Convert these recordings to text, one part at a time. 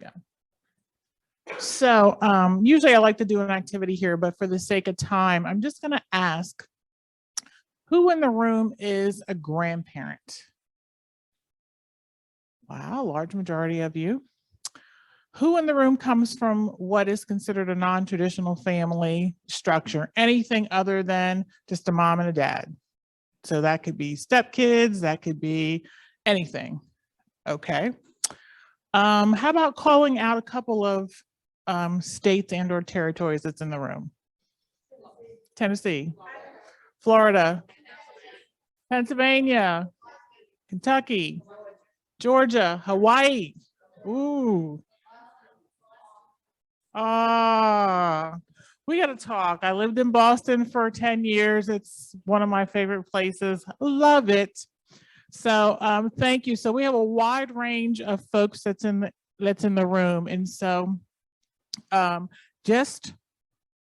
go. So usually I like to do an activity here, but for the sake of time, I'm just going to ask who in the room is a grandparent? Wow, large majority of you. Who in the room comes from what is considered a non-traditional family structure, anything other than just a mom and a dad? So that could be stepkids, that could be anything. Okay. How about calling out a couple of states and or territories that's in the room? Tennessee, Florida, Pennsylvania, Kentucky, Georgia, Hawaii. Ooh. We got to talk. I lived in Boston for 10 years. It's one of my favorite places. Love it. So thank you. So we have a wide range of folks that's in the room. And so just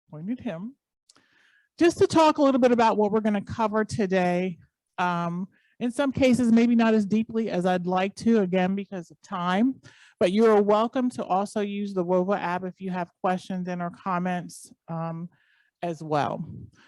pointed him. Just to talk a little bit about what we're going to cover today. In some cases, maybe not as deeply as I'd like to, again, because of time, but you're welcome to also use the WOVA app if you have questions and or comments as well.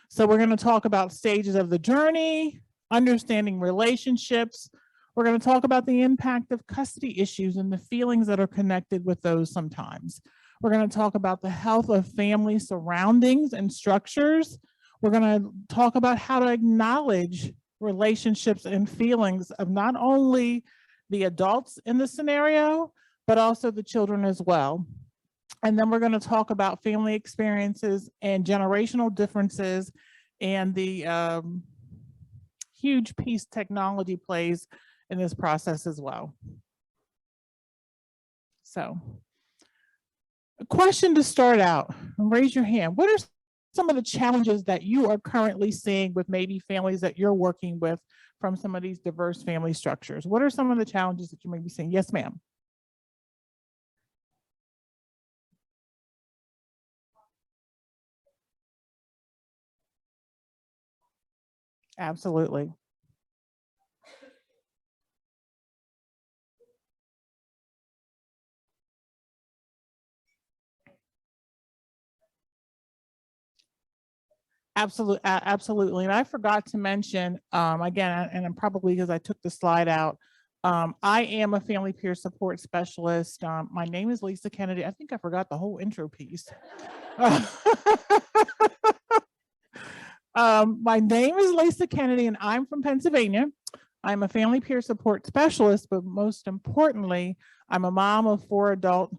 So we're going to talk about stages of the journey, understanding relationships. We're going to talk about the impact of custody issues and the feelings that are connected with those sometimes. We're going to talk about the health of family surroundings and structures. We're going to talk about how to acknowledge relationships and feelings of not only the adults in the scenario, but also the children as well. And then we're going to talk about family experiences and generational differences and the huge piece technology plays in this process as well. So a question to start out, raise your hand. What are some of the challenges that you are currently seeing with maybe families that you're working with from some of these diverse family structures? What are some of the challenges that you may be seeing? Yes, ma'am. Absolutely. Absolutely, absolutely. And I forgot to mention, again, and probably because I took the slide out, I am a family peer support specialist. My name is Lisa Kennedy. I think I forgot the whole intro piece. My name is Lisa Kennedy and I'm from Pennsylvania. I'm a family peer support specialist, but most importantly, I'm a mom of 4 adult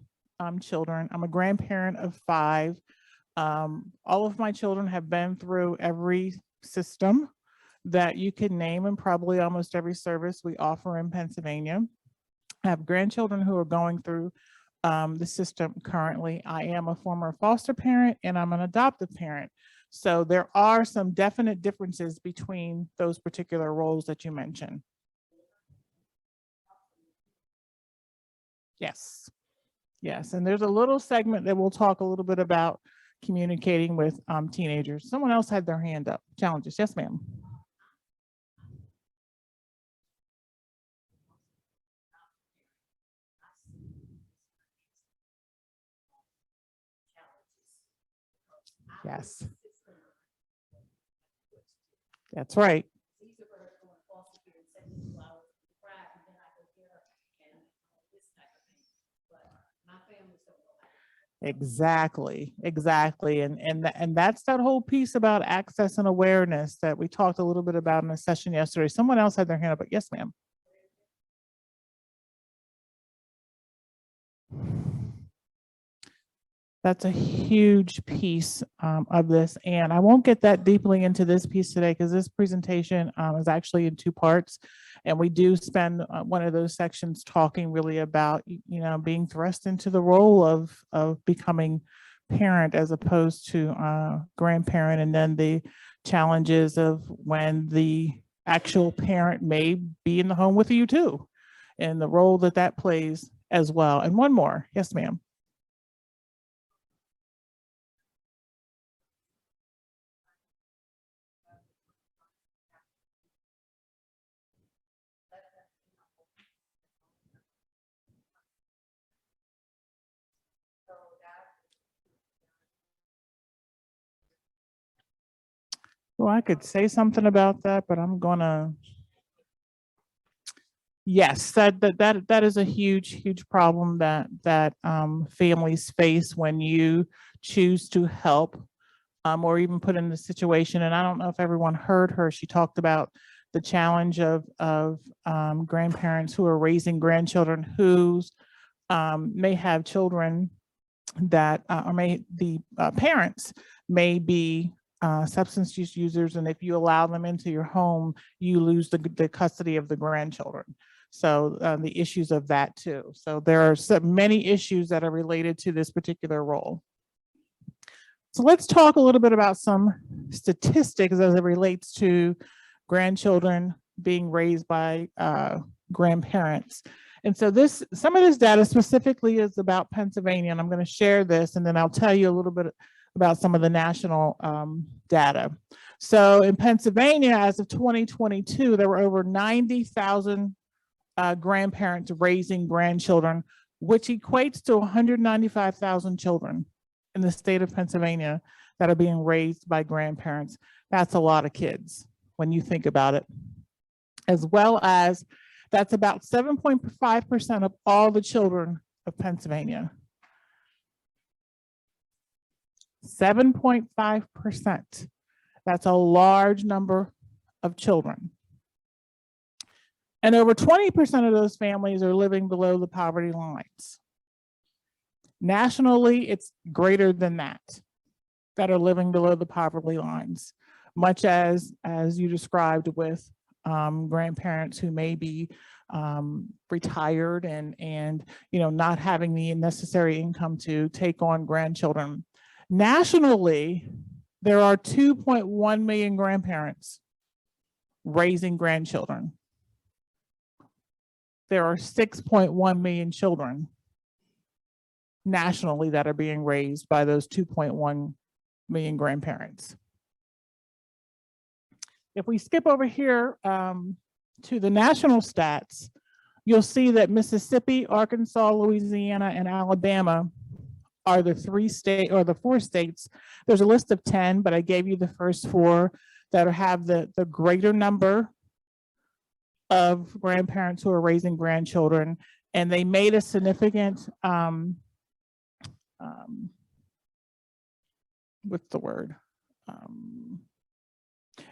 children. I'm a grandparent of 5. All of my children have been through every system that you could name and probably almost every service we offer in Pennsylvania. I have grandchildren who are going through the system currently. I am a former foster parent and I'm an adoptive parent. So there are some definite differences between those particular roles that you mentioned. Yes. Yes, and there's a little segment that we'll talk a little bit about communicating with teenagers. Someone else had their hand up. Challenges. Yes, ma'am. Yes. That's right. Exactly, exactly. And that's that whole piece about access and awareness that we talked a little bit about in a session yesterday. Someone else had their hand up, but yes, ma'am. That's a huge piece of this. And I won't get that deeply into this piece today because this presentation is actually in 2 parts. And we do spend one of those sections talking really about, being thrust into the role of becoming parent as opposed to grandparent. And then the challenges of when the actual parent may be in the home with you too, and the role that that plays as well. And one more. Yes, ma'am. Well, I could say something about that, but I'm gonna. Yes, that is a huge problem that families face when you choose to help or even put in the situation. And I don't know if everyone heard her. She talked about the challenge of grandparents who are raising grandchildren who may have children that or may the parents may be substance use users, and if you allow them into your home, you lose the custody of the grandchildren. So the issues of that too. So there are so many issues that are related to this particular role. So let's talk a little bit about some statistics as it relates to grandchildren being raised by grandparents. And so some of this data specifically is about Pennsylvania, and I'm going to share this, and then I'll tell you a little bit about some of the national data. So in Pennsylvania, as of 2022, there were over 90,000 grandparents raising grandchildren, which equates to 195,000 children in the state of Pennsylvania that are being raised by grandparents. That's a lot of kids when you think about it. As well as that's about 7.5% of all the children of Pennsylvania. 7.5%. That's a large number of children. And over 20% of those families are living below the poverty lines. Nationally, it's greater than that are living below the poverty lines, much as you described with grandparents who may be retired and not having the necessary income to take on grandchildren. Nationally, there are 2.1 million grandparents raising grandchildren. There are 6.1 million children nationally that are being raised by those 2.1 million grandparents. If we skip over here to the national stats, you'll see that Mississippi, Arkansas, Louisiana, and Alabama are the four states. There's a list of 10, but I gave you the first four that have the greater number of grandparents who are raising grandchildren, and they made a significant what's the word?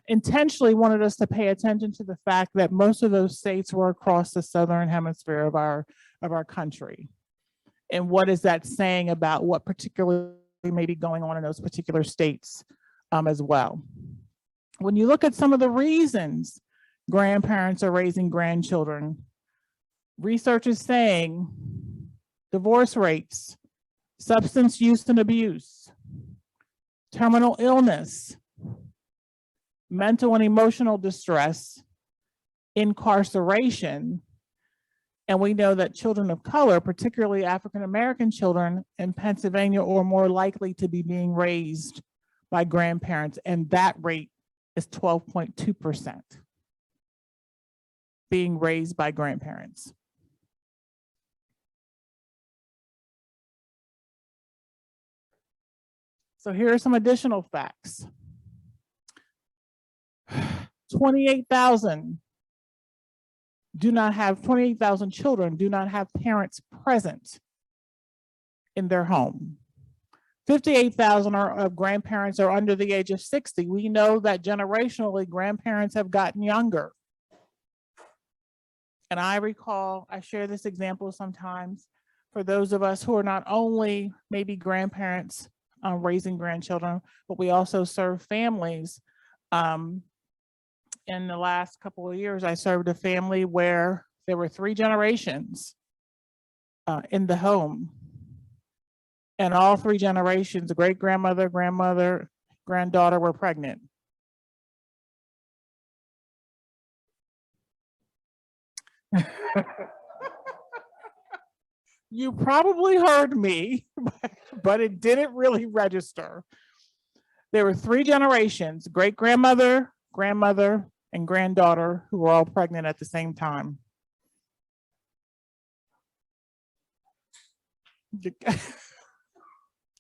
Intentionally wanted us to pay attention to the fact that most of those states were across the southern hemisphere of our country. And what is that saying about what particularly may be going on in those particular states as well? When you look at some of the reasons grandparents are raising grandchildren, research is saying divorce rates, substance use and abuse, terminal illness, mental and emotional distress, incarceration, and we know that children of color, particularly African-American children in Pennsylvania, are more likely to be being raised by grandparents, and that rate is 12.2%, being raised by grandparents. So here are some additional facts. 28,000 children do not have parents present in their home. 58,000 of grandparents are under the age of 60. We know that generationally grandparents have gotten younger. And I recall, I share this example sometimes for those of us who are not only maybe grandparents raising grandchildren, but we also serve families. In the last couple of years, I served a family where there were 3 generations in the home. And all 3 generations, great-grandmother, grandmother, granddaughter were pregnant. You probably heard me, but it didn't really register. There were 3 generations, great-grandmother, grandmother, and granddaughter who were all pregnant at the same time.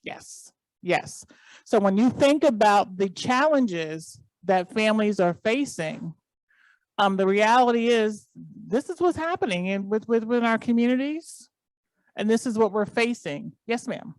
Yes, yes. So when you think about the challenges that families are facing, the reality is this is what's happening within our communities, and this is what we're facing. Yes, ma'am.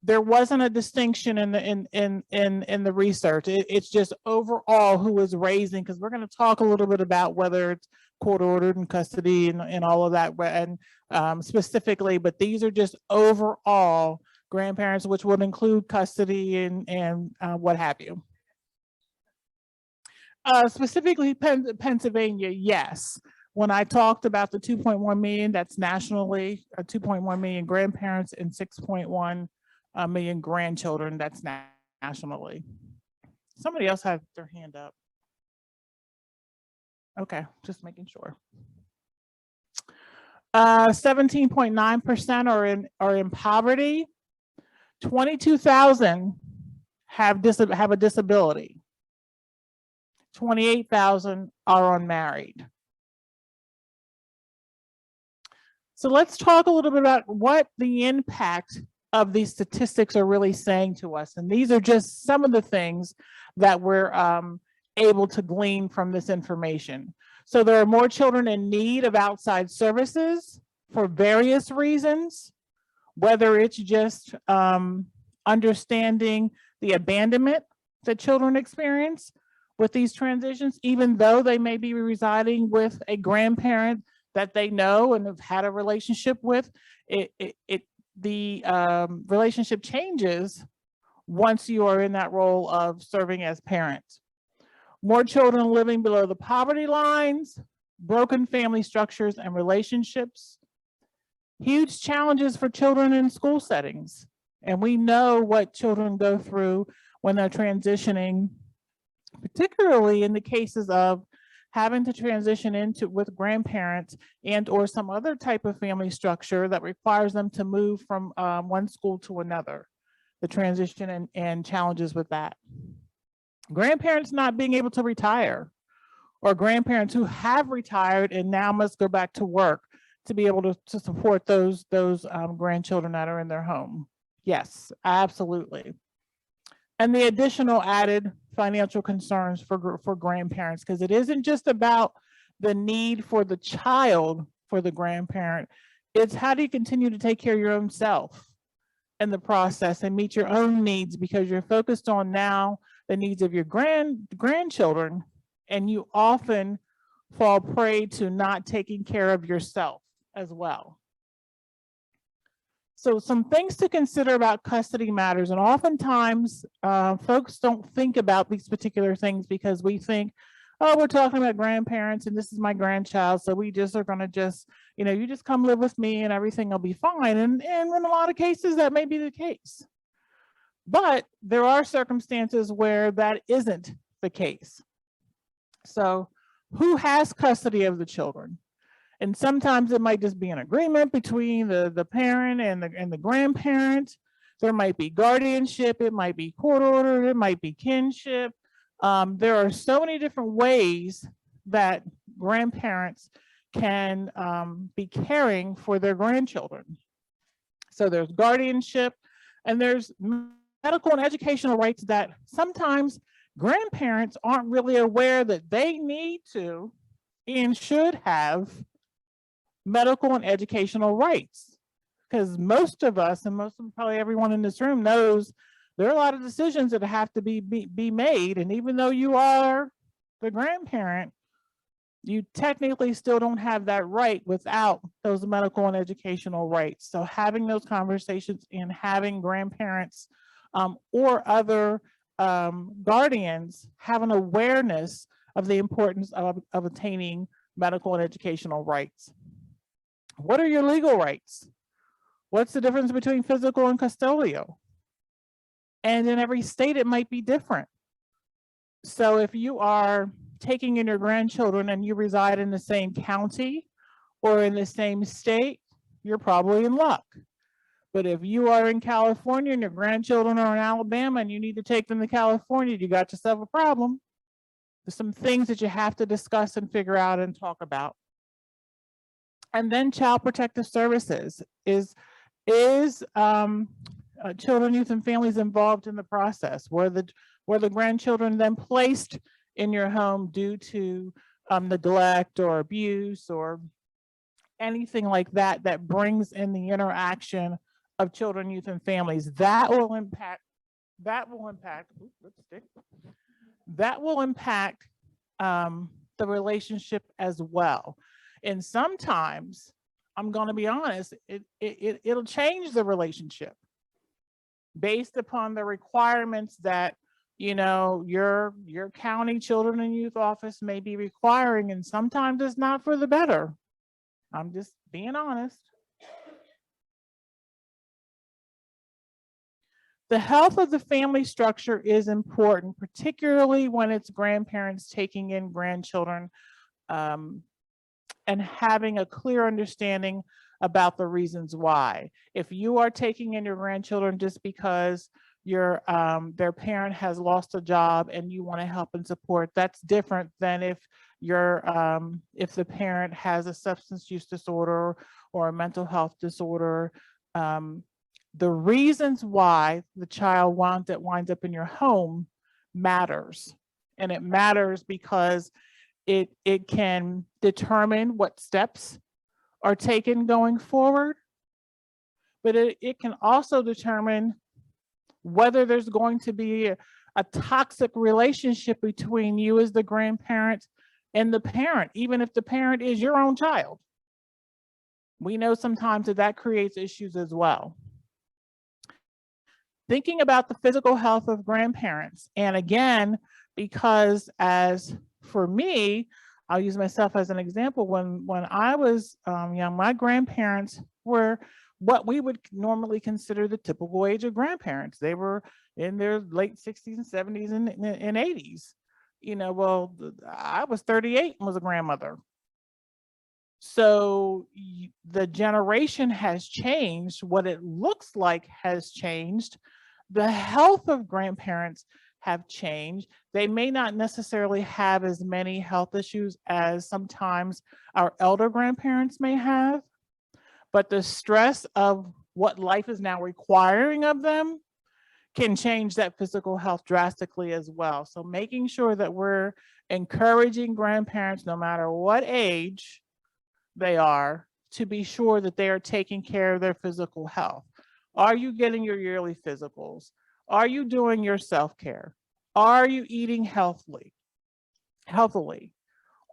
There wasn't a distinction in the research. It's just overall who was raising, because we're going to talk a little bit about whether it's court ordered and custody and all of that, and specifically, but these are just overall grandparents, which would include custody and what have you. Specifically Pennsylvania, yes. When I talked about the 2.1 million, that's nationally, 2.1 million grandparents and 6.1 million grandchildren, that's nationally. Somebody else had their hand up. Okay, just making sure. 17.9% are in poverty. 22,000 have a disability. 28,000 are unmarried. So let's talk a little bit about what the impact of these statistics are really saying to us. And these are just some of the things that we're able to glean from this information. So there are more children in need of outside services for various reasons, whether it's just understanding the abandonment that children experience with these transitions, even though they may be residing with a grandparent that they know and have had a relationship with. The relationship changes once you are in that role of serving as parents. More children living below the poverty lines, broken family structures and relationships, huge challenges for children in school settings. And we know what children go through when they're transitioning, particularly in the cases of having to transition with grandparents and or some other type of family structure that requires them to move from one school to another, the transition and challenges with that. Grandparents not being able to retire, or grandparents who have retired and now must go back to work to be able to support those grandchildren that are in their home. Yes, absolutely. And the additional added financial concerns for grandparents, because it isn't just about the need for the child for the grandparent, it's how do you continue to take care of your own self in the process and meet your own needs, because you're focused on now the needs of your grandchildren, and you often fall prey to not taking care of yourself as well. So some things to consider about custody matters, and oftentimes folks don't think about these particular things because we think, oh, we're talking about grandparents and this is my grandchild, so we just are going to just, you just come live with me and everything will be fine. And in a lot of cases that may be the case. But there are circumstances where that isn't the case. So who has custody of the children? And sometimes it might just be an agreement between the parent and the grandparent. There might be guardianship, it might be court order, it might be kinship. There are so many different ways that grandparents can be caring for their grandchildren. So there's guardianship, and there's medical and educational rights that sometimes grandparents aren't really aware that they need to and should have medical and educational rights, because most of us, and most of probably everyone in this room knows, there are a lot of decisions that have to be made, and even though you are the grandparent, you technically still don't have that right without those medical and educational rights. So having those conversations and having grandparents or other guardians have an awareness of the importance of attaining medical and educational rights. What are your legal rights? What's the difference between physical and custodial? And in every state, it might be different. So if you are taking in your grandchildren and you reside in the same county or in the same state, you're probably in luck. But if you are in California and your grandchildren are in Alabama and you need to take them to California, you got yourself a problem. There's some things that you have to discuss and figure out and talk about. And then Child Protective Services is children, youth, and families involved in the process? Were the grandchildren then placed in your home due to neglect or abuse or anything like that that brings in the interaction of children, youth, and families? That will impact the relationship as well. And sometimes, I'm going to be honest, it'll change the relationship based upon the requirements that, you know, your county children and youth office may be requiring, and sometimes it's not for the better. I'm just being honest. The health of the family structure is important, particularly when it's grandparents taking in grandchildren, and having a clear understanding about the reasons why. If you are taking in your grandchildren just because their parent has lost a job and you want to help and support, that's different than if the parent has a substance use disorder or a mental health disorder. The reasons why the child winds up in your home matters, and it matters because it can determine what steps are taken going forward, but it can also determine whether there's going to be a toxic relationship between you as the grandparent and the parent, even if the parent is your own child. We know sometimes that creates issues as well. Thinking about the physical health of grandparents, and again, because as for me, I'll use myself as an example. When I was young, my grandparents were what we would normally consider the typical age of grandparents. They were in their late 60s and 70s and 80s. You know, well, I was 38 and was a grandmother. So the generation has changed. What it looks like has changed. The health of grandparents have changed. They may not necessarily have as many health issues as sometimes our elder grandparents may have, but the stress of what life is now requiring of them can change that physical health drastically as well. So making sure that we're encouraging grandparents, no matter what age they are, to be sure that they are taking care of their physical health. Are you getting your yearly physicals? Are you doing your self-care? Are you eating healthily?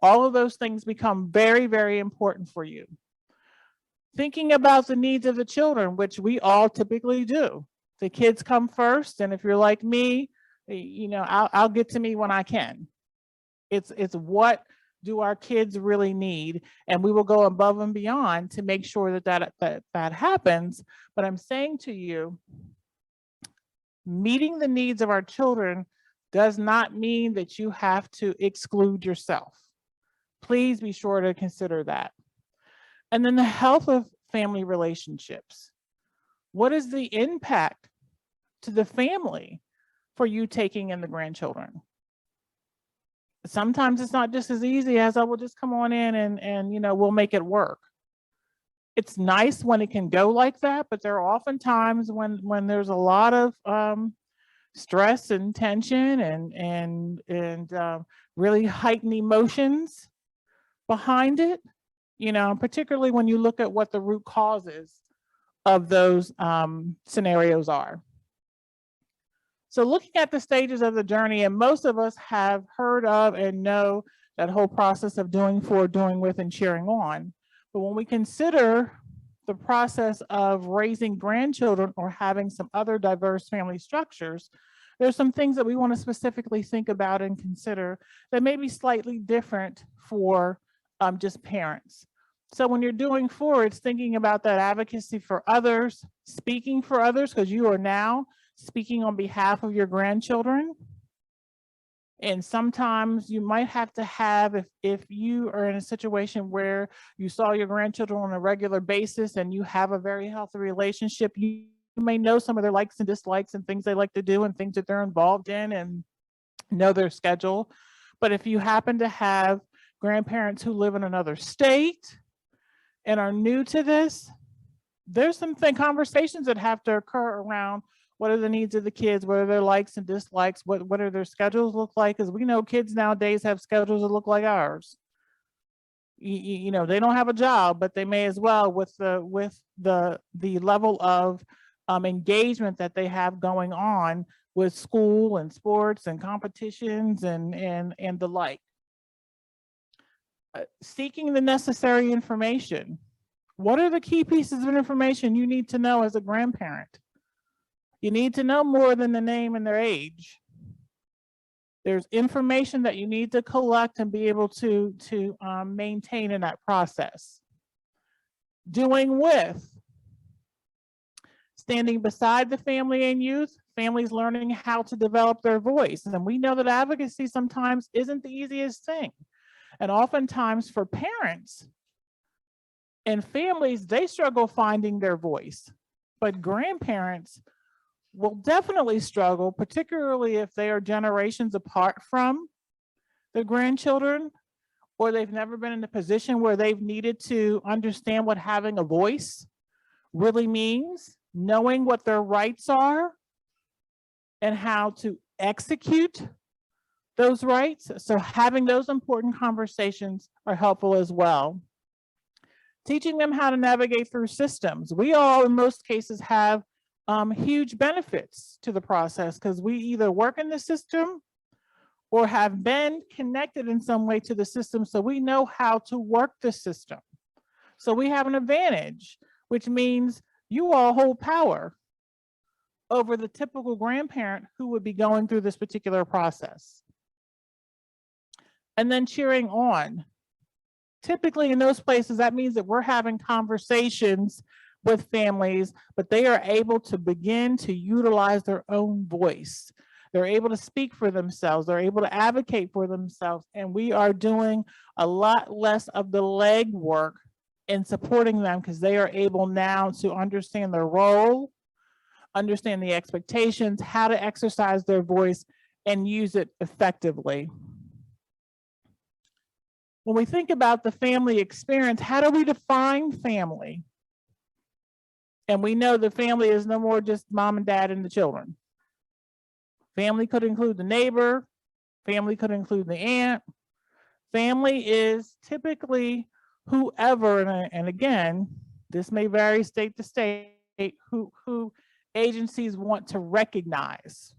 All of those things become very, very important for you. Thinking about the needs of the children, which we all typically do. The kids come first, and if you're like me, you know, I'll get to me when I can. It's what do our kids really need, and we will go above and beyond to make sure that happens. But I'm saying to you, meeting the needs of our children does not mean that you have to exclude yourself. Please be sure to consider that. And then the health of family relationships. What is the impact to the family for you taking in the grandchildren? Sometimes it's not just as easy as, I will just come on in and you know, we'll make it work. It's nice when it can go like that, but there are often times when there's a lot of stress and tension and really heightened emotions behind it, you know, particularly when you look at what the root causes of those scenarios are. So looking at the stages of the journey, and most of us have heard of and know that whole process of doing for, doing with, and cheering on. But when we consider the process of raising grandchildren or having some other diverse family structures, there's some things that we want to specifically think about and consider that may be slightly different for just parents. So when you're doing for, it's thinking about that advocacy for others, speaking for others, because you are now speaking on behalf of your grandchildren. And sometimes you might have to have, if you are in a situation where you saw your grandchildren on a regular basis and you have a very healthy relationship, you may know some of their likes and dislikes and things they like to do and things that they're involved in and know their schedule. But if you happen to have grandparents who live in another state and are new to this, there's some conversations that have to occur around what are the needs of the kids, what are their likes and dislikes, what are their schedules look like, because we know kids nowadays have schedules that look like ours. You know, they don't have a job, but they may as well with the level of engagement that they have going on with school and sports and competitions and the like. Seeking the necessary information. What are the key pieces of information you need to know as a grandparent? You need to know more than the name and their age. There's information that you need to collect and be able to maintain in that process. Doing with, standing beside the family and youth, families learning how to develop their voice. And we know that advocacy sometimes isn't the easiest thing. And oftentimes for parents and families, they struggle finding their voice. But grandparents will definitely struggle, particularly if they are generations apart from their grandchildren, or they've never been in a position where they've needed to understand what having a voice really means, knowing what their rights are and how to execute those rights. So having those important conversations are helpful as well. Teaching them how to navigate through systems. We all, in most cases, have huge benefits to the process because we either work in the system or have been connected in some way to the system, so we know how to work the system. So we have an advantage, which means you all hold power over the typical grandparent who would be going through this particular process. And then cheering on. Typically in those places, that means that we're having conversations with families, but they are able to begin to utilize their own voice. They're able to speak for themselves. They're able to advocate for themselves. And we are doing a lot less of the legwork in supporting them because they are able now to understand their role, understand the expectations, how to exercise their voice and use it effectively. When we think about the family experience, how do we define family? And we know the family is no more just mom and dad and the children. Family could include the neighbor, family could include the aunt. Family is typically whoever, and again, this may vary state to state, who agencies want to recognize.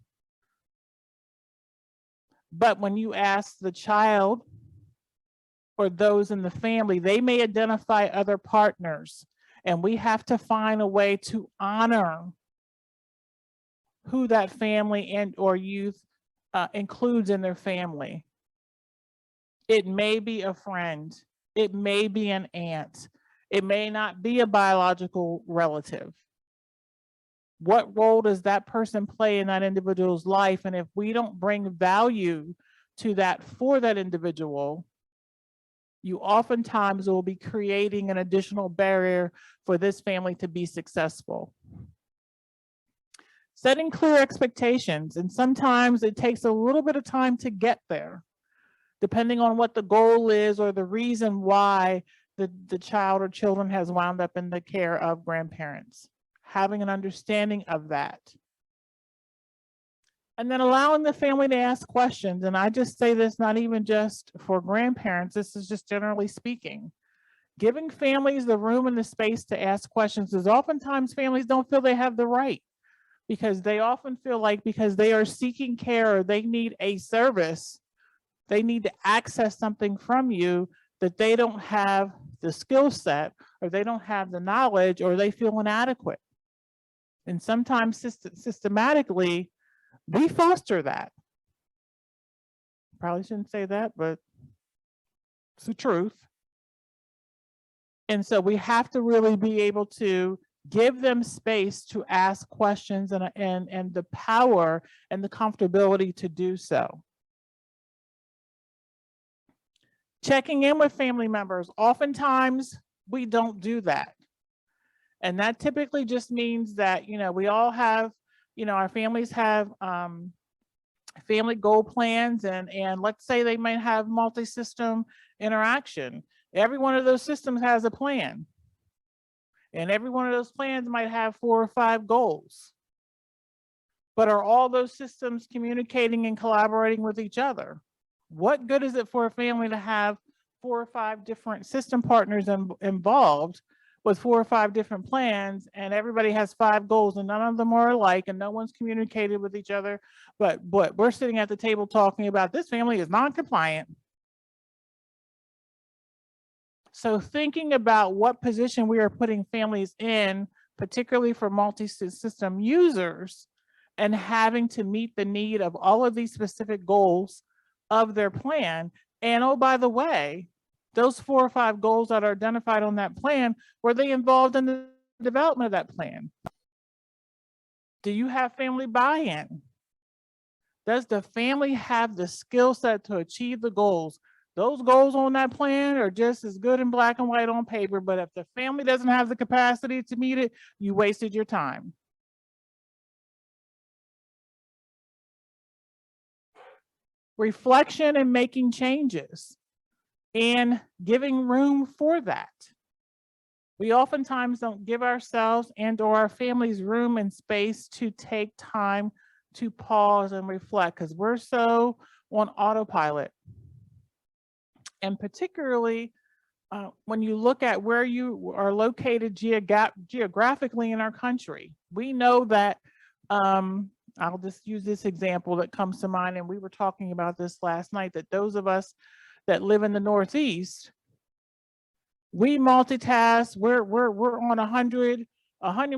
But when you ask the child or those in the family, they may identify other partners, and we have to find a way to honor who that family and or youth includes in their family. It may be a friend, it may be an aunt, it may not be a biological relative. What role does that person play in that individual's life? And if we don't bring value to that for that individual, you oftentimes will be creating an additional barrier for this family to be successful. Setting clear expectations, and sometimes it takes a little bit of time to get there, depending on what the goal is or the reason why the child or children has wound up in the care of grandparents. Having an understanding of that. And then allowing the family to ask questions. And I just say this not even just for grandparents, this is just generally speaking. Giving families the room and the space to ask questions is oftentimes families don't feel they have the right, because they often feel like because they are seeking care or they need a service, they need to access something from you, that they don't have the skill set or they don't have the knowledge or they feel inadequate. And sometimes systematically, we foster that. Probably shouldn't say that, but it's the truth. And so we have to really be able to give them space to ask questions and the power and the comfortability to do so. Checking in with family members. Oftentimes we don't do that. And that typically just means that, we all have, our families have family goal plans, and let's say they might have multi-system interaction. Every one of those systems has a plan, and every one of those plans might have 4 or 5 goals. But are all those systems communicating and collaborating with each other? What good is it for a family to have 4 or 5 different system partners involved with 4 or 5 different plans, and everybody has 5 goals and none of them are alike and no one's communicated with each other, but we're sitting at the table talking about this family is non-compliant. So thinking about what position we are putting families in, particularly for multi-system users, and having to meet the need of all of these specific goals of their plan. And oh, by the way, those 4 or 5 goals that are identified on that plan, were they involved in the development of that plan? Do you have family buy-in? Does the family have the skill set to achieve the goals? Those goals on that plan are just as good in black and white on paper, but if the family doesn't have the capacity to meet it, you wasted your time. Reflection and making changes and giving room for that. We oftentimes don't give ourselves and or our families room and space to take time to pause and reflect because we're so on autopilot. And particularly when you look at where you are located geographically in our country, we know that, I'll just use this example that comes to mind, and we were talking about this last night, that those of us that live in the Northeast, we multitask, we're on 100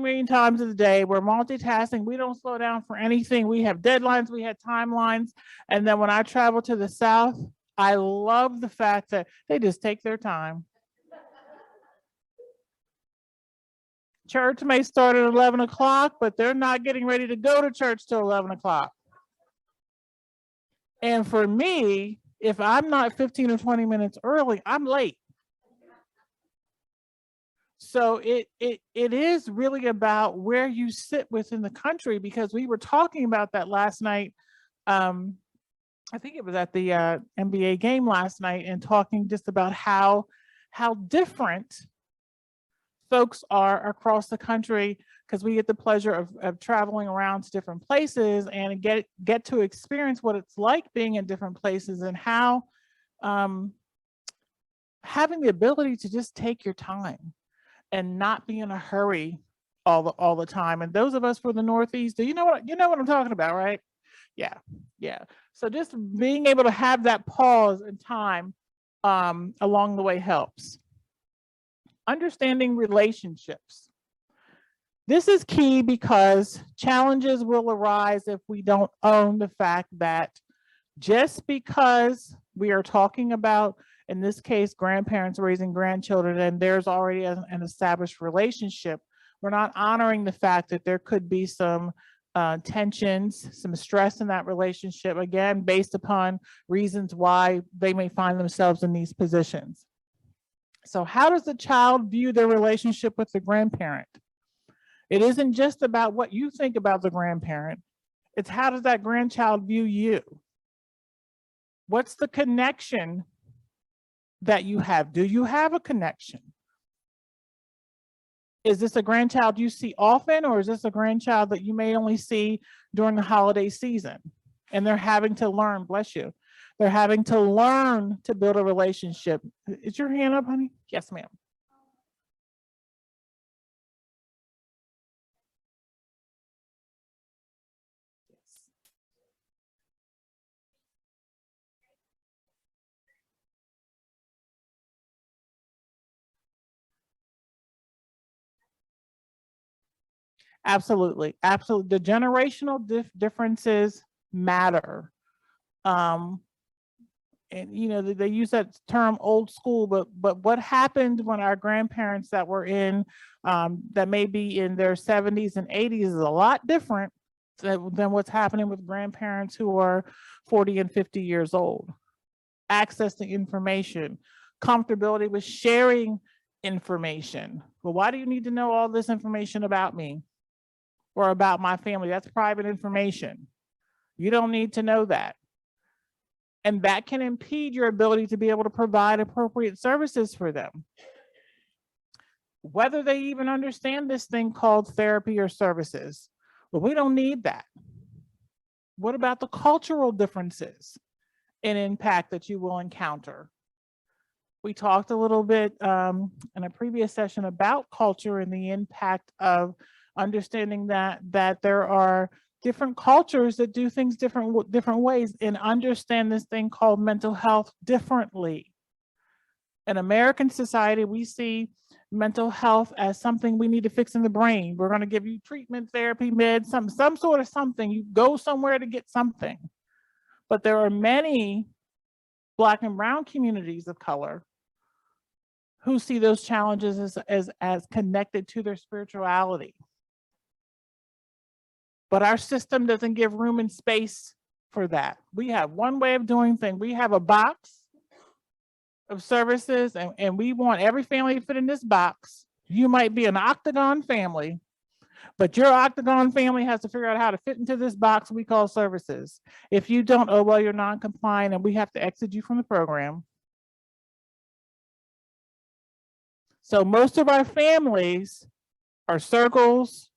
million times a day, we're multitasking, we don't slow down for anything, we have deadlines, we have timelines. And then when I travel to the South, I love the fact that they just take their time. Church may start at 11 o'clock, but they're not getting ready to go to church till 11 o'clock. And for me, if I'm not 15 or 20 minutes early, I'm late. So it is really about where you sit within the country, because we were talking about that last night. I think it was at the NBA game last night, and talking just about how different folks are across the country, because we get the pleasure of traveling around to different places and get to experience what it's like being in different places, and how having the ability to just take your time and not be in a hurry all the time. And those of us from the Northeast, you know what I'm talking about, right? Yeah. So just being able to have that pause and time along the way helps. Understanding relationships. This is key because challenges will arise if we don't own the fact that just because we are talking about, in this case, grandparents raising grandchildren, and there's already an established relationship, we're not honoring the fact that there could be some tensions, some stress in that relationship, again, based upon reasons why they may find themselves in these positions. So how does the child view their relationship with the grandparent? It isn't just about what you think about the grandparent. It's how does that grandchild view you? What's the connection that you have? Do you have a connection? Is this a grandchild you see often, or is this a grandchild that you may only see during the holiday season? And they're having to learn, bless you, they're having to learn to build a relationship. Is your hand up, honey? Yes, ma'am. Absolutely. The generational differences matter. And they use that term old school, but what happened when our grandparents that were in that may be in their 70s and 80s is a lot different than what's happening with grandparents who are 40 and 50 years old. Access to information, comfortability with sharing information. Well, why do you need to know all this information about me or about my family? That's private information. You don't need to know that. And that can impede your ability to be able to provide appropriate services for them. Whether they even understand this thing called therapy or services. But we don't need that. What about the cultural differences in impact that you will encounter? We talked a little bit in a previous session about culture and the impact of understanding that there are different cultures that do things different ways and understand this thing called mental health differently. In American society, we see mental health as something we need to fix in the brain. We're going to give you treatment, therapy, meds, some sort of something. You go somewhere to get something. But there are many Black and brown communities of color who see those challenges as connected to their spirituality. But our system doesn't give room and space for that. We have one way of doing things. We have a box of services, and we want every family to fit in this box. You might be an octagon family, but your octagon family has to figure out how to fit into this box we call services. If you don't, oh, well, you're non-compliant and we have to exit you from the program. So most of our families are circles,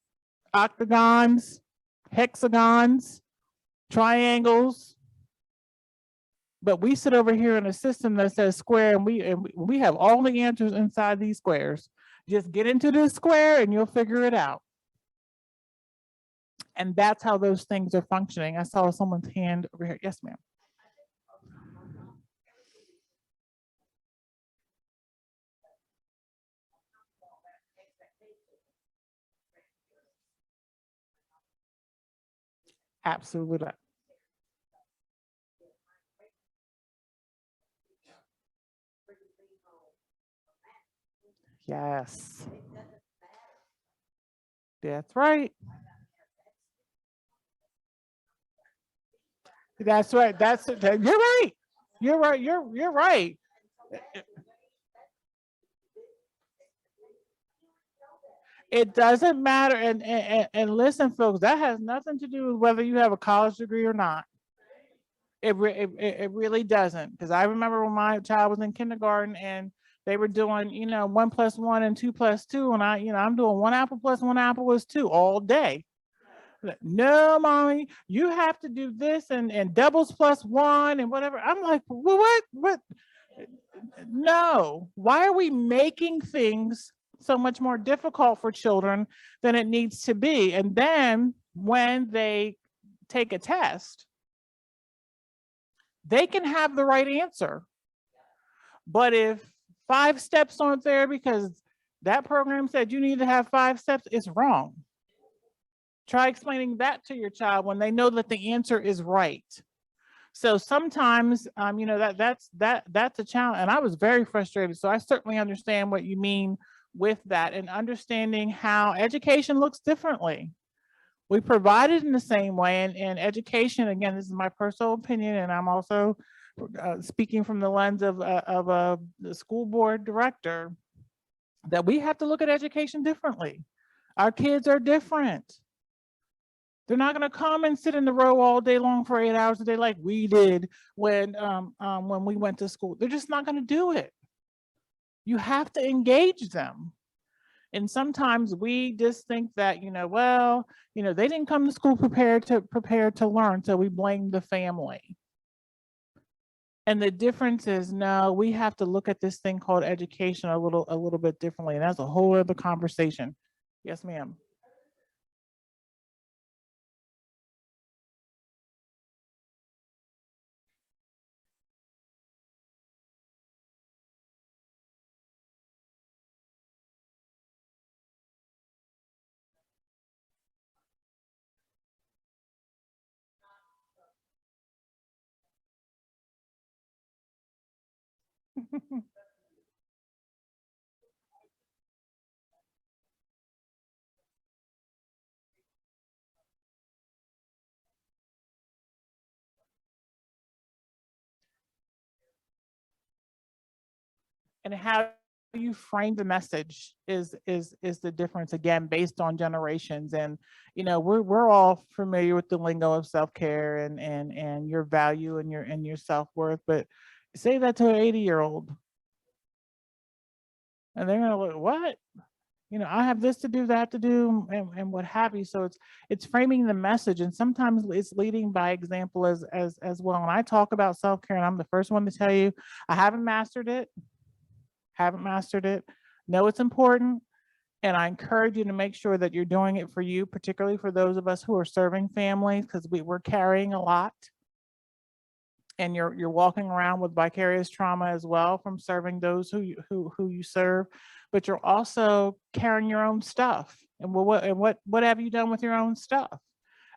octagons, hexagons, triangles, but we sit over here in a system that says square, and we have all the answers inside these squares. Just get into this square and you'll figure it out. And that's how those things are functioning. I saw someone's hand over here. Yes, ma'am. Absolutely. Yes. That's right. That's right. You're right. You're right. You're right. It doesn't matter. And listen, folks, that has nothing to do with whether you have a college degree or not. It really doesn't. Because I remember when my child was in kindergarten and they were doing, 1+1 and 2+2. And I'm doing 1 apple plus 1 apple is 2 all day. No, mommy, you have to do this and doubles plus 1 and whatever. I'm like, well, what? No. Why are we making things so much more difficult for children than it needs to be? And then when they take a test, they can have the right answer. But if 5 steps aren't there because that program said you need to have 5 steps, it's wrong. Try explaining that to your child when they know that the answer is right. So sometimes, that's a challenge, and I was very frustrated. So I certainly understand what you mean with that, and understanding how education looks differently. We provide it in the same way, and education, again, this is my personal opinion, and I'm also speaking from the lens of the school board director, that we have to look at education differently. Our kids are different. They're not going to come and sit in the row all day long for 8 hours a day like we did when we went to school. They're just not going to do it. You have to engage them. And sometimes we just think that, they didn't come to school prepared to learn, so we blame the family. And the difference is, no, we have to look at this thing called education a little bit differently, and that's a whole other conversation. Yes, ma'am. And how you frame the message is the difference, again, based on generations. And we're all familiar with the lingo of self-care and your value and your self-worth, but say that to an 80-year-old and they're gonna look, what? I have this to do, that to do, and what have you. So it's framing the message, and sometimes it's leading by example as well. And I talk about self-care, and I'm the first one to tell you I haven't mastered it. Know it's important, and I encourage you to make sure that you're doing it for you, particularly for those of us who are serving families, because we're carrying a lot, and you're walking around with vicarious trauma as well from serving those who you serve, but you're also carrying your own stuff. And what have you done with your own stuff?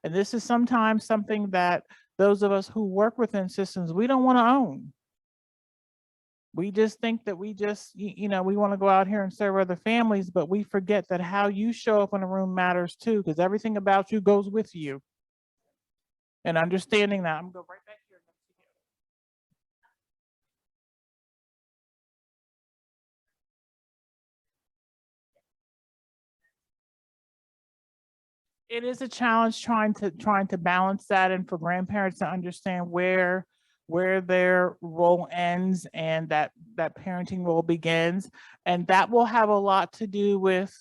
And this is sometimes something that those of us who work within systems, we don't want to own. We just think that we want to go out here and serve other families, but we forget that how you show up in a room matters too, because everything about you goes with you. And understanding that, I'm going to go right back here. It is a challenge trying to balance that, and for grandparents to understand where their role ends and that parenting role begins. And that will have a lot to do with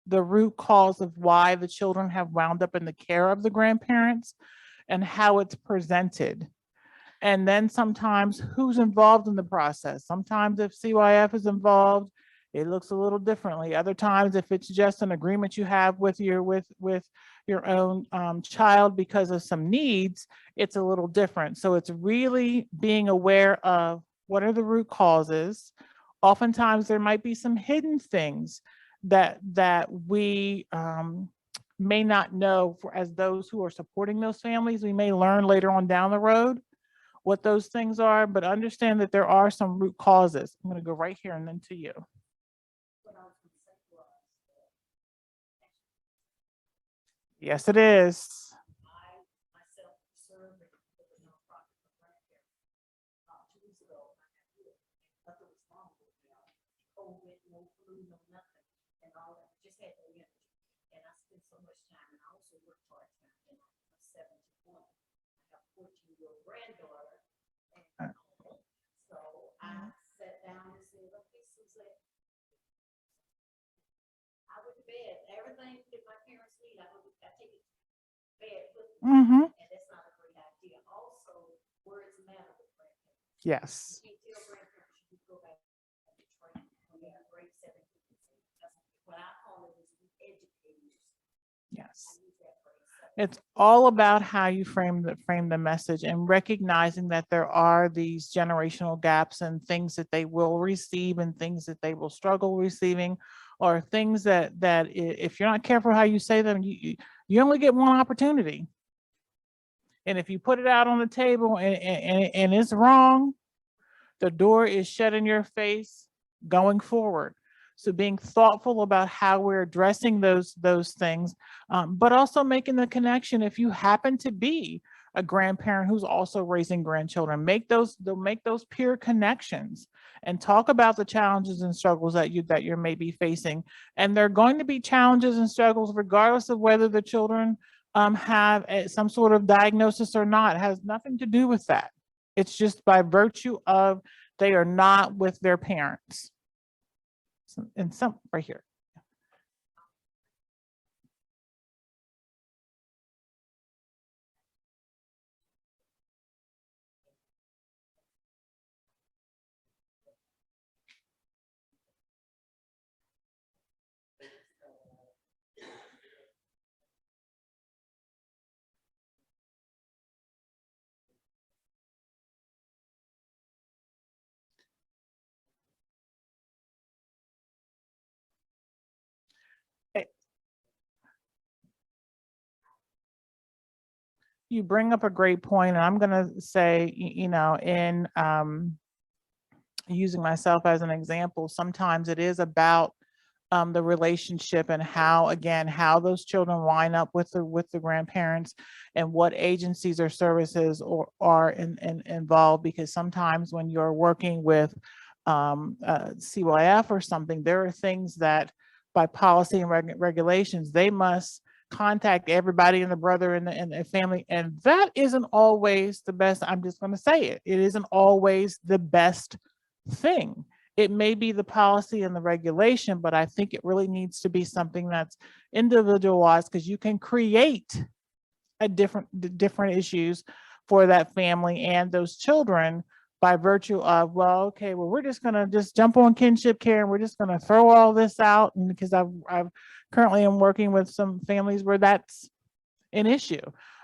the root cause of why the children have wound up in the care of the grandparents and how it's presented. And then sometimes who's involved in the process. Sometimes if CYF is involved, it looks a little differently. Other times, if it's just an agreement you have with your own child because of some needs, it's a little different. So it's really being aware of what are the root causes. Oftentimes there might be some hidden things that we may not know as those who are supporting those families. We may learn later on down the road what those things are, but understand that there are some root causes. I'm going to go right here and then to you. Yes, it is. Everything that my parents need, I take it to bed with me, Mm-hmm. and that's not a great idea. Also, words matter with grandparents. Yes. You can't tell grandparents you go back to train when they have grade 7. What I call it is the educators. Yes. It's all about how you frame the message and recognizing that there are these generational gaps and things that they will receive and things that they will struggle receiving, or things that if you're not careful how you say them, you only get one opportunity. And if you put it out on the table and it's wrong, the door is shut in your face going forward. So being thoughtful about how we're addressing those things, but also making the connection. If you happen to be a grandparent who's also raising grandchildren, make those peer connections and talk about the challenges and struggles that you're maybe facing. And there are going to be challenges and struggles regardless of whether the children have some sort of diagnosis or not. It has nothing to do with that. It's just by virtue of they are not with their parents. And some right here. You bring up a great point, and I'm going to say, in using myself as an example, sometimes it is about the relationship and how those children line up with the grandparents and what agencies or services are involved. Because sometimes when you're working with CYF or something, there are things that by policy and regulations, they must contact everybody and the brother and the family. And that isn't always the best. I'm just going to say it. It isn't always the best thing. It may be the policy and the regulation, but I think it really needs to be something that's individualized, because you can create a different issues for that family and those children by virtue of, well, okay, well, we're just gonna just jump on kinship care and we're just gonna throw all this out. And because I've currently am working with some families where that's an issue.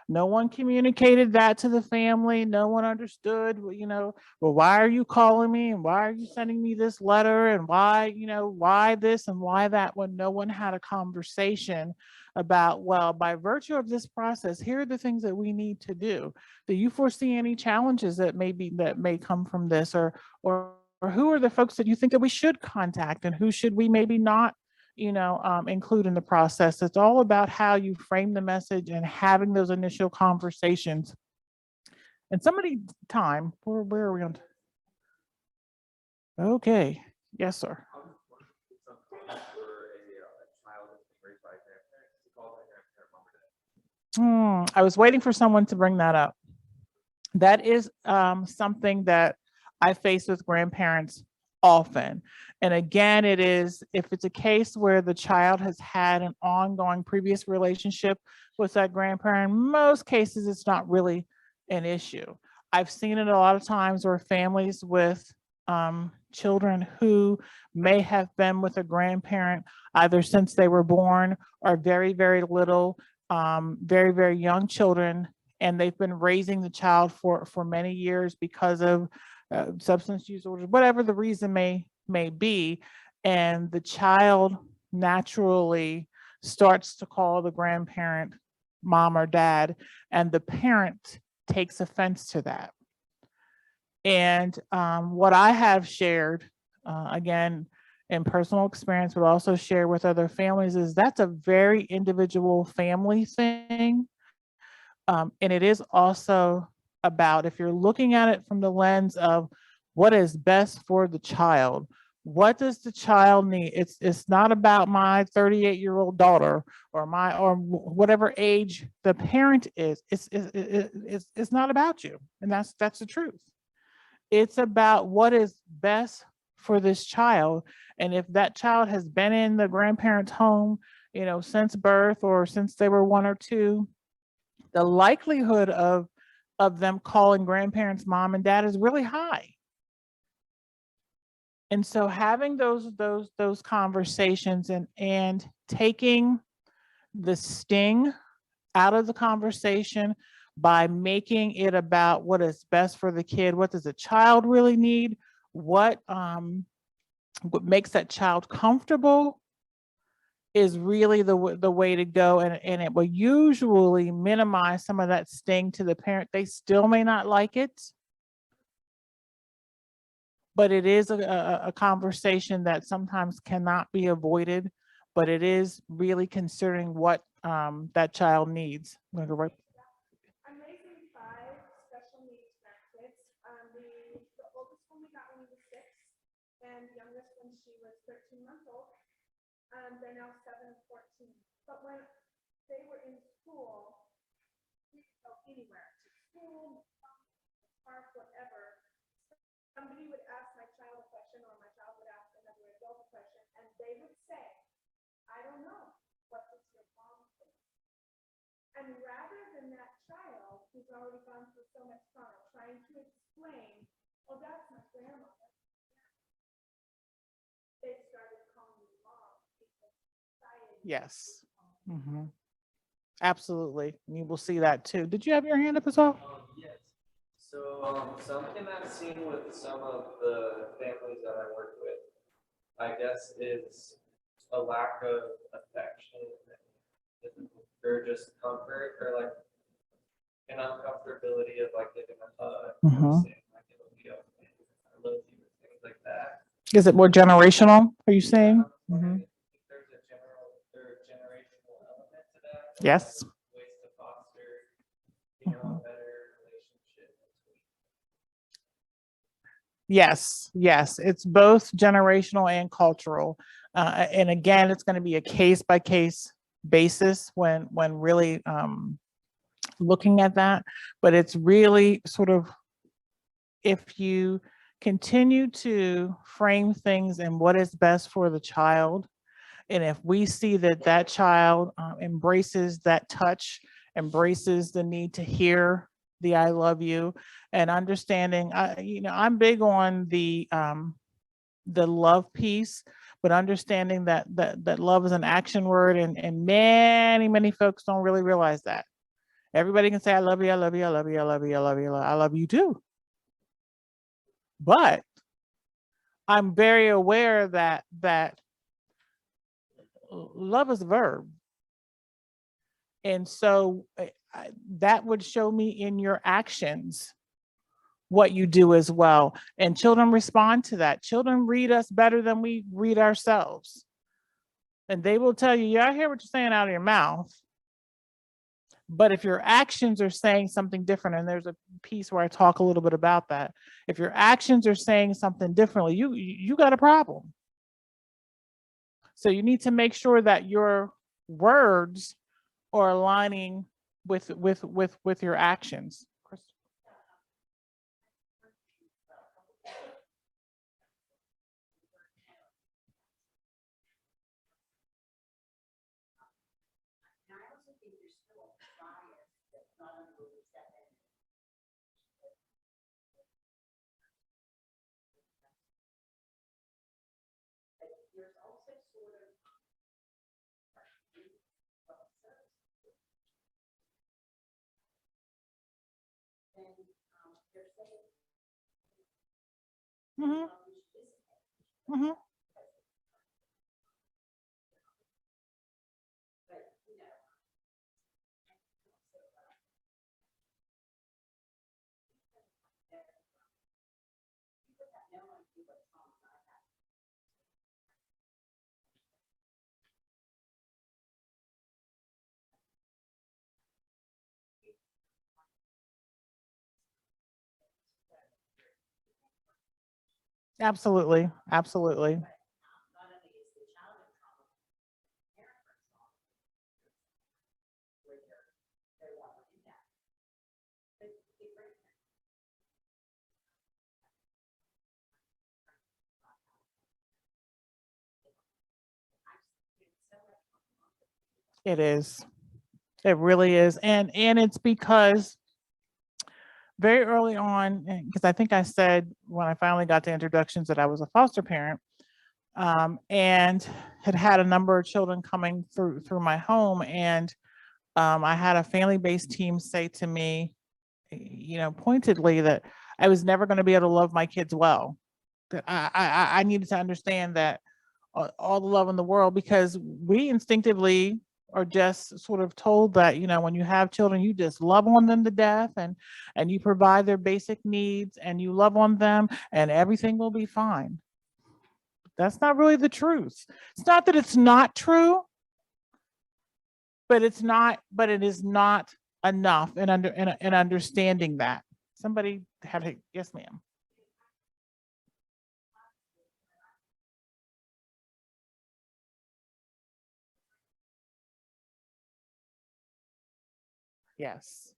No one communicated that to the family. No one understood, well, why are you calling me and why are you sending me this letter and why, why this and why that, when no one had a conversation about, well, by virtue of this process, here are the things that we need to do. Do you foresee any challenges that may come from this, or who are the folks that you think that we should contact and who should we maybe not include in the process? It's all about how you frame the message and having those initial conversations. And somebody time, where are we on? Okay, yes, sir. I was waiting for someone to bring that up. That is something that I face with grandparents often. And again, it is, if it's a case where the child has had an ongoing previous relationship with that grandparent, in most cases, it's not really an issue. I've seen it a lot of times where families with children who may have been with a grandparent either since they were born or very, very little, very, very young children, and they've been raising the child for many years because of substance use orders, whatever the reason may be, and the child naturally starts to call the grandparent mom or dad, and the parent takes offense to that. And what I have shared, again, in personal experience, but also share with other families, is that's a very individual family thing. And it is also about, if you're looking at it from the lens of what is best for the child, what does the child need? It's not about my 38-year-old daughter or whatever age the parent is. It's not about you, and that's the truth. It's about what is best for this child. And if that child has been in the grandparent's home, since birth or since they were 1 or 2, the likelihood of them calling grandparents mom and dad is really high. And so having those conversations and taking the sting out of the conversation by making it about what is best for the kid, what does the child really need, what makes that child comfortable, is really the way to go, and it will usually minimize some of that sting to the parent. They still may not like it, but it is a conversation that sometimes cannot be avoided, but it is really considering what that child needs. I'm raising 5 special needs kids. The oldest one we got when he was 6, and the youngest when she was 13 months old. They're now 7 and 14. But when they were in school, we could go anywhere, to school, park, whatever. Somebody would ask my child a question, or my child would ask another adult a question, and they would say, I don't know, what does your mom think? And rather than that child who's already gone through so much trauma trying to explain, oh, that's my grandmother, they started calling me mom because society. Yes. Absolutely. You will see that too. Did you have your hand up as well? Yes. So something I've seen with some of the families that I work with, I guess, is a lack of affection or just comfort, or like an uncomfortability of like giving a hug, saying like it'll be okay, I love you, things like that. Is it more generational? Are you saying? If there's a generational element to that. Yes. Ways to foster, a better relationship between. Yes, yes, it's both generational and cultural. And again, it's going to be a case by case basis when really looking at that. But it's really sort of, if you continue to frame things in what is best for the child, and if we see that that child embraces that touch, embraces the need to hear the I love you, and understanding, I'm big on the love piece, but understanding that love is an action word, and many folks don't really realize that. Everybody can say, I love you, I love you, I love you, I love you, I love you, I love you too. But I'm very aware that love is a verb. And so that would show me in your actions what you do as well. And children respond to that. Children read us better than we read ourselves. And they will tell you, yeah, I hear what you're saying out of your mouth. But if your actions are saying something different, and there's a piece where I talk a little bit about that. If your actions are saying something differently, you got a problem. So you need to make sure that your words are aligning with your actions. And I also think there's still a bias that's not under accepted. But there's also sort of and they're saying Mm-hmm. Mm-hmm. but you know, people have no idea what trauma I have. Absolutely. Absolutely. Not only is the child in trauma, parents are in trauma, where they're not in that. But the grandparents. It is. It really is. And it's because very early on, because I think I said when I finally got the introductions that I was a foster parent, and had a number of children coming through my home. And I had a family-based team say to me, pointedly, that I was never going to be able to love my kids well. That I needed to understand that all the love in the world, because we instinctively are just sort of told that, when you have children, you just love on them to death, and you provide their basic needs, and you love on them, and everything will be fine. That's not really the truth. It's not that it's not true, but it is not enough in understanding that. Somebody had a, yes, ma'am. Yes.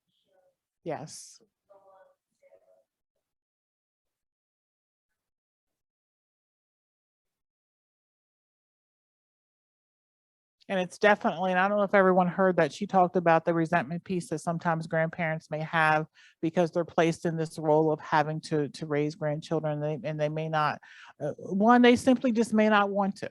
Yes. And it's definitely, and I don't know if everyone heard that she talked about the resentment piece that sometimes grandparents may have because they're placed in this role of having to raise grandchildren, and they may not, one, they simply just may not want to.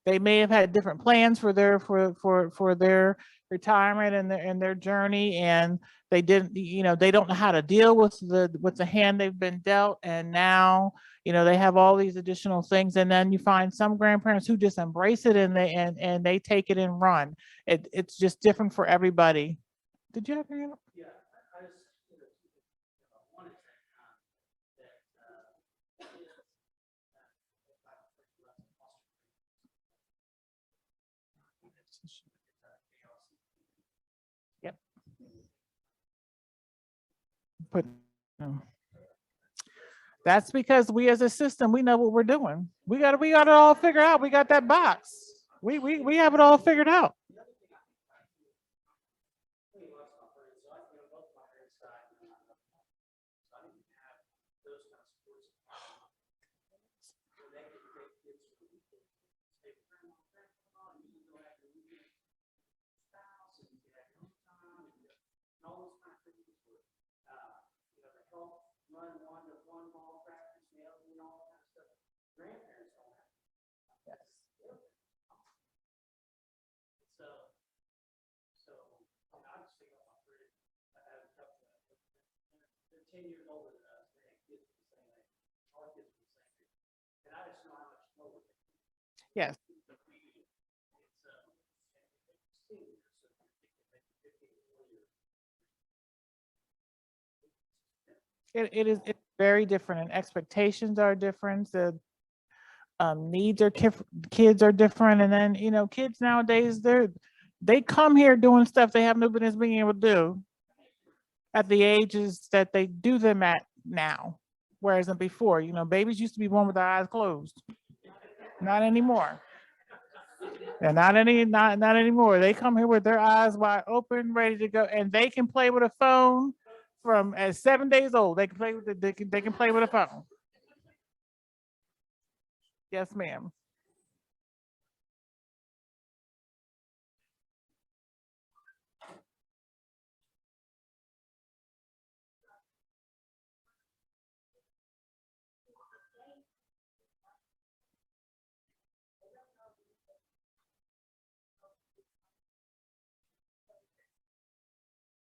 They may have had different plans for their retirement and their journey, and they didn't, they don't know how to deal with the hand they've been dealt, and now they have all these additional things. And then you find some grandparents who just embrace it, and they take it and run. It's just different for everybody. Did you have your hand up? Yeah, I was, one is that, Yep. But That's because we as a system, we know what we're doing. We got it all figured out. We got that box. We have it all figured out. The other thing I lost my parents, so I, both my parents died when I was young. So I didn't have those kind of sports. Where they could take kids for the weekend, stay with grandma, and you go out to the weekend, spouse, and you could have your own time, and all those kind of things were, the help, run one ball practice, the other, all that kind of stuff. Grandparents don't have. Yes. So I just think about my friends. I have a couple of them. They're 10 years older than us. They have kids the same age. Our kids are the same age. And I just know how much slower they are. Yes. It's very different, and expectations are different. The needs are kids are different, and then kids nowadays they come here doing stuff they have no business being able to do at the ages that they do them at now, whereas before, babies used to be born with their eyes closed. Not anymore. And not anymore. They come here with their eyes wide open, ready to go, and they can play with a phone from at 7 days old. They can play with they can play with a phone. Yes, ma'am.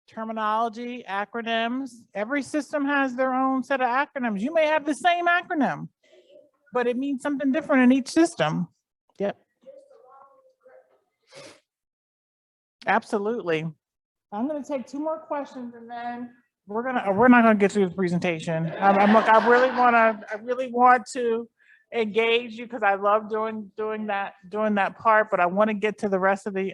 Terminology, acronyms. Every system has their own set of acronyms. You may have the same acronym, but it means something different in each system. Yep. Absolutely. I'm going to take 2 more questions, and then we're not going to get through the presentation. I really want to engage you because I love doing that part, but I want to get to the rest of the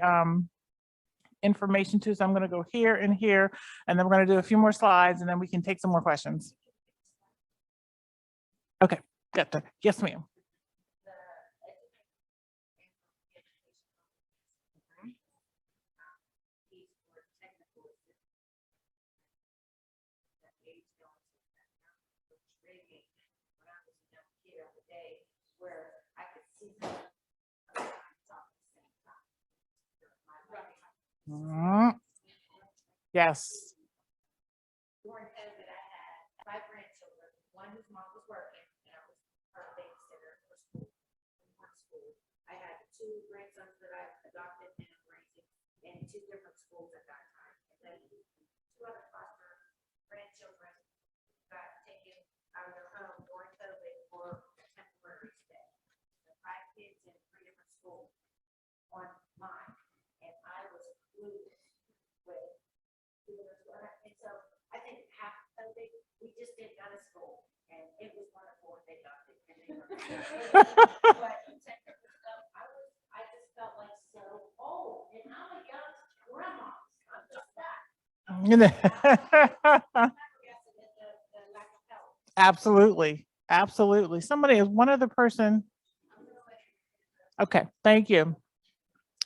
information too. So I'm going to go here and here, and then we're going to do a few more slides, and then we can take some more questions. Okay. Got that. Yes, ma'am. Where I could see Yes. during COVID, I had 5 grandchildren, one whose mom was working, and I was her babysitter for school. I had 2 grandsons that I adopted and am raising in 2 different schools at that time. And then 2 other foster grandchildren got taken out of their home during COVID for temporary stay. So 5 kids in 3 different schools on mine, and I was clueless with. And so I think half of it, we just didn't go to school, and it was wonderful when they got it. And they were, but technical stuff, I just felt like so old, and I'm a young grandma. I'm just that. Absolutely. Absolutely. Somebody is one other person. Okay. Thank you.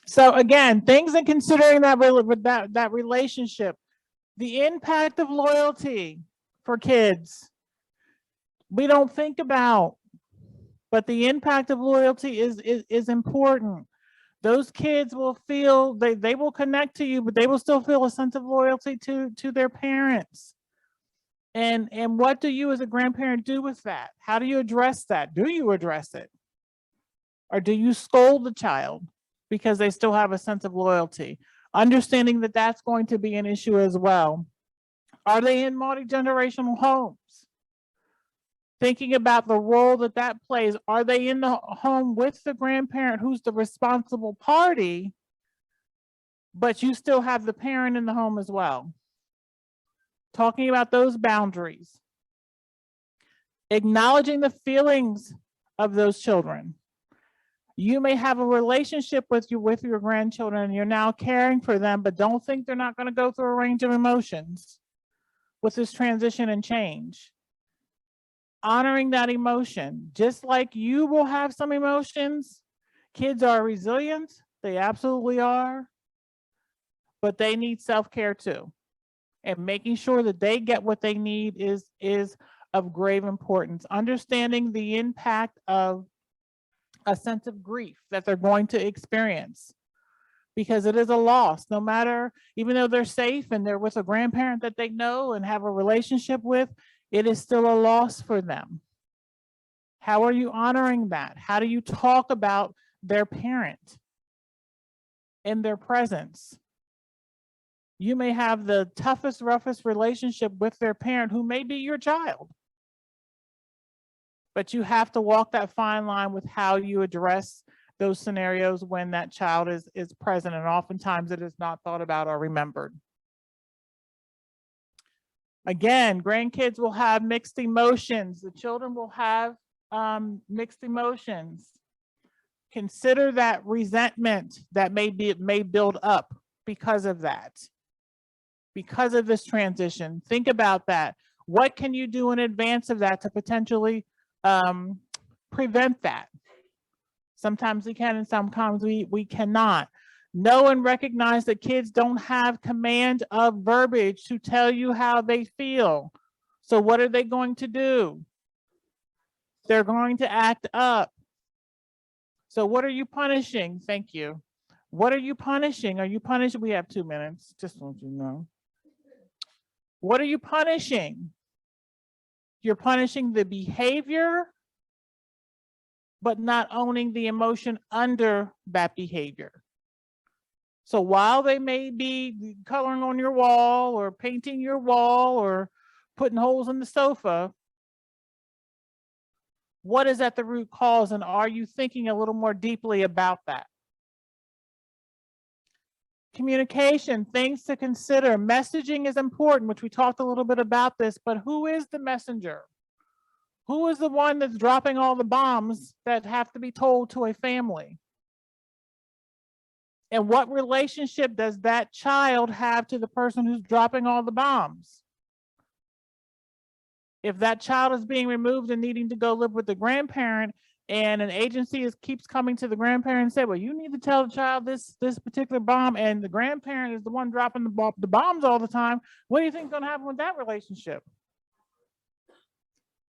So again, things in considering that relationship. The impact of loyalty for kids, we don't think about, but the impact of loyalty is important. Those kids will feel, they will connect to you, but they will still feel a sense of loyalty to their parents. And what do you as a grandparent do with that? How do you address that? Do you address it? Or do you scold the child because they still have a sense of loyalty? Understanding that that's going to be an issue as well. Are they in multi-generational homes? Thinking about the role that plays. Are they in the home with the grandparent who's the responsible party, but you still have the parent in the home as well? Talking about those boundaries. Acknowledging the feelings of those children. You may have a relationship with your grandchildren and you're now caring for them, but don't think they're not going to go through a range of emotions with this transition and change. honoring that emotion, just like you will have some emotions. Kids are resilient, they absolutely are, but they need self-care too. And making sure that they get what they need is of grave importance. Understanding the impact of a sense of grief that they're going to experience, because it is a loss. No matter, even though they're safe and they're with a grandparent that they know and have a relationship with, it is still a loss for them. How are you honoring that? How do you talk about their parent in their presence? You may have the toughest, roughest relationship with their parent who may be your child. But you have to walk that fine line with how you address those scenarios when that child is present, and oftentimes it is not thought about or remembered. Again, grandkids will have mixed emotions. The children will have mixed emotions. Consider that resentment that may build up because of that, because of this transition. Think about that. What can you do in advance of that to potentially prevent that? Sometimes we can, and sometimes we cannot. Know and recognize that kids don't have command of verbiage to tell you how they feel. So what are they going to do? They're going to act up. So what are you punishing? Thank you. What are you punishing? Are you punishing? We have 2 minutes, just want you to know. What are you punishing? You're punishing the behavior, but not owning the emotion under that behavior. So while they may be coloring on your wall or painting your wall or putting holes in the sofa, what is at the root cause, and are you thinking a little more deeply about that? Communication, things to consider. Messaging is important, which we talked a little bit about this, but who is the messenger? Who is the one that's dropping all the bombs that have to be told to a family? And what relationship does that child have to the person who's dropping all the bombs? If that child is being removed and needing to go live with the grandparent, and an agency keeps coming to the grandparent and say, well, you need to tell the child this particular bomb, and the grandparent is the one dropping the bombs all the time, what do you think is going to happen with that relationship?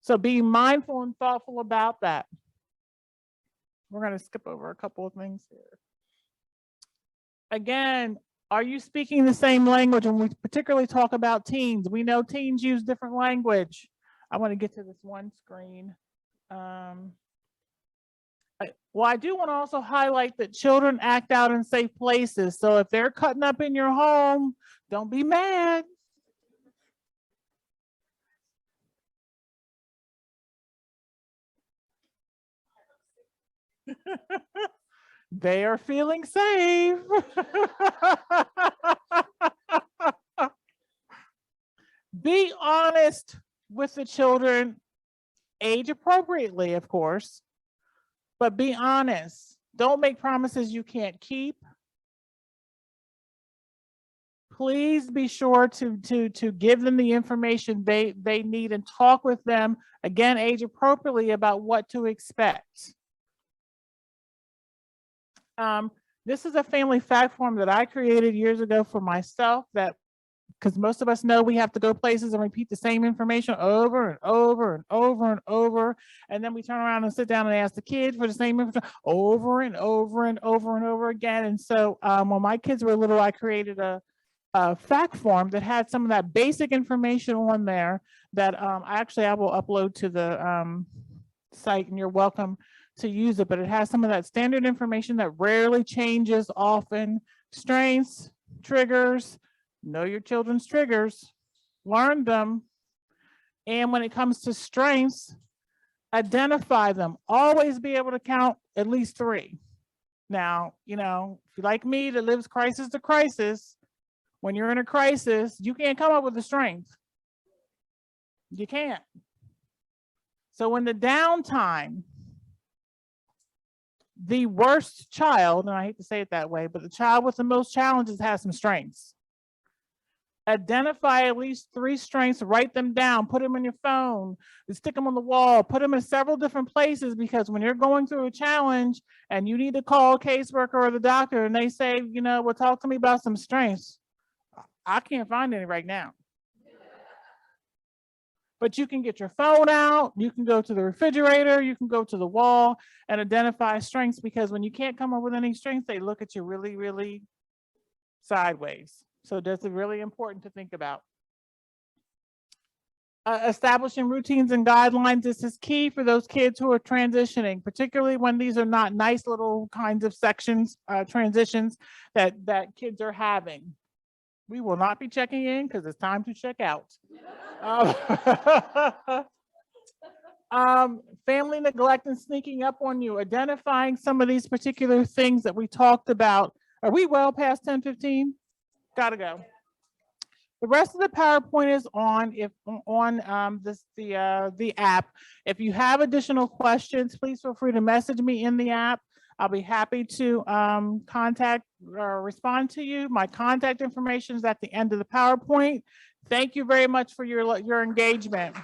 So be mindful and thoughtful about that. We're going to skip over a couple of things here. Again, are you speaking the same language? When we particularly talk about teens, we know teens use different language. I want to get to this one screen. Well, I do want to also highlight that children act out in safe places. So if they're cutting up in your home, don't be mad. They are feeling safe. Be honest with the children, age appropriately, of course, but be honest. Don't make promises you can't keep. Please be sure to give them the information they need, and talk with them, again, age appropriately, about what to expect. This is a family fact form that I created years ago for myself, that because most of us know we have to go places and repeat the same information over and over and over and over. And then we turn around and sit down and ask the kids for the same information over and over and over and over again. And so when my kids were little, I created a fact form that had some of that basic information on there that I will upload to the site, and you're welcome to use it. But it has some of that standard information that rarely changes often. Strengths, triggers, know your children's triggers, learn them. And when it comes to strengths, identify them. Always be able to count at least 3. Now, you know, if you're like me that lives crisis to crisis, when you're in a crisis, you can't come up with a strength. You can't. So in the downtime, the worst child, and I hate to say it that way, but the child with the most challenges has some strengths. Identify at least 3 strengths, write them down, put them in your phone, stick them on the wall, put them in several different places, because when you're going through a challenge and you need to call a caseworker or the doctor and they say, you know, well, talk to me about some strengths. I can't find any right now. But you can get your phone out, you can go to the refrigerator, you can go to the wall and identify strengths, because when you can't come up with any strengths, they look at you really, really sideways. So that's really important to think about. Establishing routines and guidelines. This is key for those kids who are transitioning, particularly when these are not nice little kinds of sections, transitions that kids are having. We will not be checking in because it's time to check out. Family neglect and sneaking up on you, identifying some of these particular things that we talked about. Are we well past 10:15? Gotta go. The rest of the PowerPoint is on the app. If you have additional questions, please feel free to message me in the app. I'll be happy to contact or respond to you. My contact information is at the end of the PowerPoint. Thank you very much for your engagement.